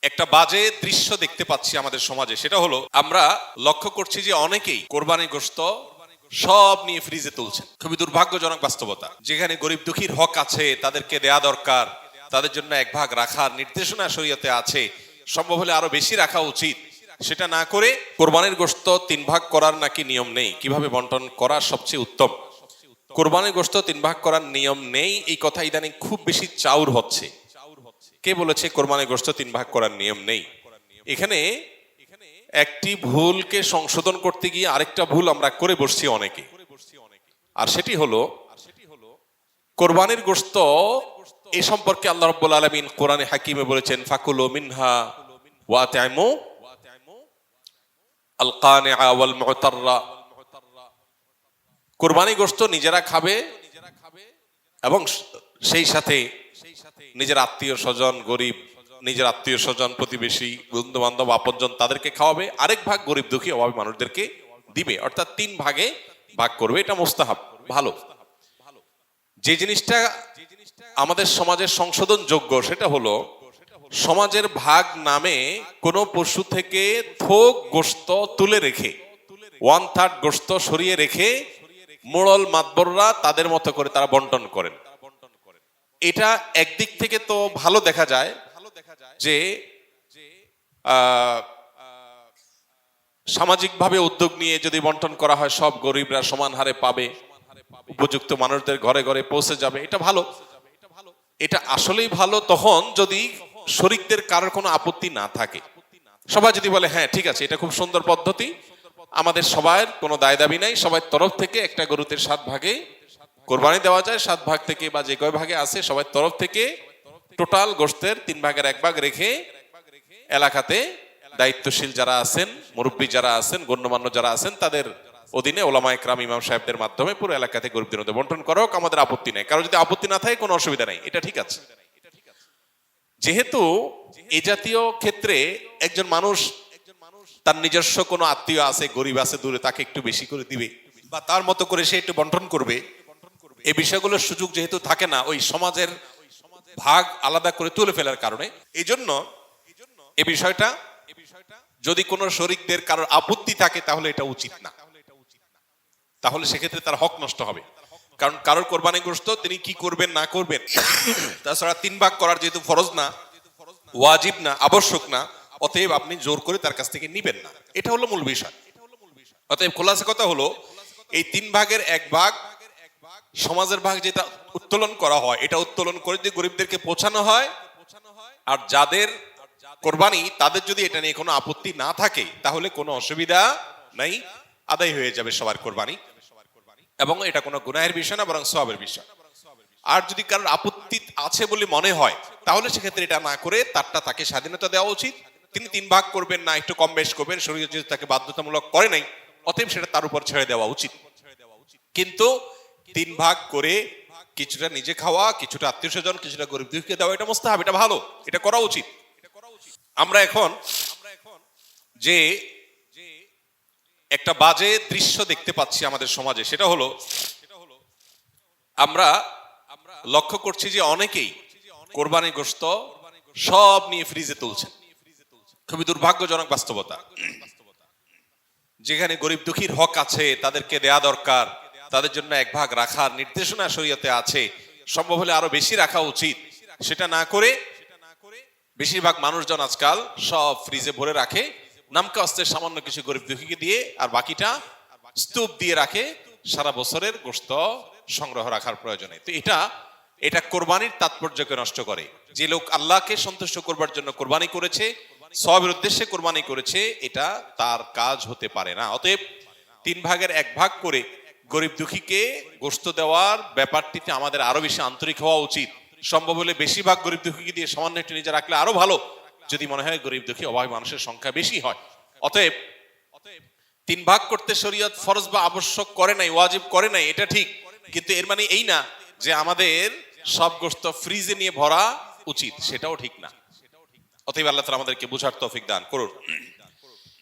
একটা বাজে দৃশ্য দেখতে পাচ্ছি আমাদের সমাজে, সেটা হলো আমরা লক্ষ্য করছি যে অনেকেই কোরবানি গোশত সব নিয়ে ফ্রিজে তুলছেন। খুবই দুর্ভাগ্যজনক বাস্তবতা। যেখানে গরিব দুঃখীর হক আছে, তাদেরকে দেয়া দরকার, তাদের জন্য এক ভাগ রাখার নির্দেশনা শরীয়তে আছে, সম্ভব হলে আরো বেশি রাখা উচিত, সেটা না করে কোরবানির গোশত 3 ভাগ করার নাকি নিয়ম নেই, কিভাবে বন্টন করা সবচেয়ে উত্তম। কোরবানির গোশত 3 ভাগ করার নিয়ম নেই, এই কথা ইদানিং খুব বেশি চাউর হচ্ছে। কে বলেছে কোরবানির গোশত 3 ভাগ করার নিয়ম নেই? এখানে একটি ভুলকে সংশোধন করতে গিয়ে আরেকটা ভুল আমরা করে বসছি অনেকে। আর সেটি হলো কোরবানির গোশত এ সম্পর্কে আল্লাহ রাব্বুল আলামিন কোরআনে হাকিমে বলেছেন, ফাকুলু মিনহা ওয়া আত'ইমু আল কানিআ ওয়াল মু'তাররা। কোরবানি গোশত নিজেরা খাবে এবং সেই সাথে নিজের আত্মীয় স্বজন, গরিব, নিজের আত্মীয় স্বজন, প্রতিবেশী, বন্ধু বান্ধব, আপনজন তাদেরকে খাওয়াবে, আরেক ভাগ গরিব দুঃখী অভাবী মানুষদেরকে দিবে, অর্থাৎ 3 ভাগে ভাগ করবে। এটা মুস্তাহাব, ভালো। যে জিনিসটা আমাদের সমাজের সংশোধন যোগ্য সেটা হলো সমাজের ভাগ নামে কোনো পশু থেকে থোক গোশত তুলে রেখে 1/3 গোশত সরিয়ে রেখে মোড়ল মাতবররা তাদের মতো করে তারা বন্টন করেন। এটা একদিক থেকে তো ভালো দেখা যায় যে সামাজিকভাবে উদ্যোগ নিয়ে যদি বন্টন করা হয় সব গরিবরা সমান হারে পাবে, উপযুক্ত মানুষদের ঘরে ঘরে পৌঁছে যাবে, এটা ভালো। এটা আসলেই ভালো তখন যদি শরিকদের কারোর কোনো আপত্তি না থাকে। সবাই যদি বলে হ্যাঁ ঠিক আছে, এটা খুব সুন্দর পদ্ধতি, আমাদের সবার কোনো দায় দাবি নাই, সবার তরফ থেকে একটা গরুতে 7 ভাগে কোরবানি দেওয়া যায়, 7 ভাগ থেকে বা যে কয় ভাগে আছে সবার তরফ থেকে টোটাল গোশতের 3 ভাগের 1 ভাগ রেখে এলাকাতে দায়িত্বশীল যারা আছেন, মুরব্বী যারা আছেন, গণ্যমান্য যারা আছেন, তাদের অধীনে ওলামা একরাম, ইমাম সাহেবদের মাধ্যমে পুরো এলাকাতে গরিবদের মধ্যে বন্টন করা হোক, আমাদের আপত্তি নেই। কারো যদি আপত্তি না থাকে কোনো অসুবিধা নাই, এটা ঠিক আছে। যেহেতু এই জাতীয় ক্ষেত্রে একজন মানুষ তার নিজস্ব কোনো আত্মীয় আছে, গরিব আছে দূরে, তাকে একটু বেশি করে দিবে বা তার মতো করে সে একটু বন্টন করবে, এই বিষয়গুলোর সুযোগ যেহেতু থাকে না ওই সমাজের ভাগ আলাদা করে তুলে ফেলার কারণে, এই জন্য এই বিষয়টা যদি কোনো শরিকদের কারোর আপত্তি থাকে তাহলে এটা উচিত না, তাহলে সেক্ষেত্রে তার হক নষ্ট হবে। কারণ কারোর কোরবানি গোশত তিনি কি করবেন না করবেন, তাছাড়া 3 ভাগ করার যেহেতু ফরজ না, ওয়াজিব না, আবশ্যক না, অতএব আপনি জোর করে তার কাছ থেকে নিবেন না, এটা হলো মূল বিষয়। অতএব খোলাসা কথা হলো এই 3 ভাগের 1 ভাগ সমাজের ভাগ যেটা উত্তোলন করা হয়, এটা উত্তোলন করে যদি গরিবদেরকে পৌঁছানো হয়, আর যাদের কোরবানি তাদের যদি এটা নিয়ে কোনো আপত্তি না থাকে তাহলে কোনো অসুবিধা নাই, আদায় হয়ে যাবে সবার কোরবানি, এবং এটা কোনো গুনাহের বিষয় না, বরং সওয়াবের বিষয়। আর যদি কারোর আপত্তি আছে বলে মনে হয় তাহলে সেক্ষেত্রে এটা না করে তারটা তাকে স্বাধীনতা দেওয়া উচিত। তিনি 3 ভাগ করবেন না, একটু কম বেশ করবেন, শরীয়ত যেহেতু তাকে বাধ্যতামূলক করে নাই, অতএব সেটা তার উপর ছেড়ে দেওয়া উচিত। কিন্তু 3 ভাগ করে কিছুটা নিজে খাওয়া, কিছুটা আত্মীয় স্বজন, কিছুটা গরিব দুঃখীকে দেওয়া, এটা মুস্তাহাব, এটা ভালো, এটা করা উচিত। আমরা এখন যে একটা বাজে দৃশ্য দেখতে পাচ্ছি আমাদের সমাজে, সেটা হলো আমরা লক্ষ্য করছি যে অনেকেই কোরবানি গোশত সব নিয়ে ফ্রিজে তুলছেন। খুবই দুর্ভাগ্যজনক বাস্তবতা। যেখানে গরিব দুঃখীর হক আছে, তাদেরকে দেয়া দরকার, তাদের জন্য এক ভাগ রাখার নির্দেশনা শরীয়তে আছে, সম্ভব হলে আরো বেশি রাখা উচিত, সেটা না করে বেশিরভাগ মানুষজন আজকাল সব ফ্রিজে ভরে রাখে, নামকা অস্তে সামান্য কিছু গরিব দুঃখীকে দিয়ে আর বাকিটা স্তূপ দিয়ে রাখে সারা বছরের গোশত সংগ্রহ রাখার প্রয়োজনে। তো এটা কোরবানির তাৎপর্যকে নষ্ট করে। যে লোক আল্লাহকে সন্তুষ্ট করবার জন্য কোরবানি করেছে, সওয়াবের উদ্দেশ্যে কোরবানি করেছে, এটা তার কাজ হতে পারে না। অতএব 3 ভাগের 1 ভাগ করে গরিব দুঃখীকে গোশত দেওয়ার ব্যাপারটিতে আমাদের আরো বেশি আন্তরিক হওয়া উচিত। সম্ভব হলে বেশিরভাগ গরিব দুঃখীকে দিয়ে সামান্য একটু নিজে রাখলে আরো ভালো, যদি মনে হয় গরিব দুঃখী অভাবী মানুষের সংখ্যা বেশি হয়। অতএব 3 ভাগ করতে শরীয়ত ফরজ বা আবশ্যক করে নাই, ওয়াজিব করে নাই, এটা ঠিক, কিন্তু এর মানে এই না যে আমাদের সব গোশত ফ্রিজে নিয়ে ভরা উচিত, সেটাও ঠিক না। অতএব আল্লাহ তাআলা আমাদেরকে বুঝার তৌফিক দান করুন।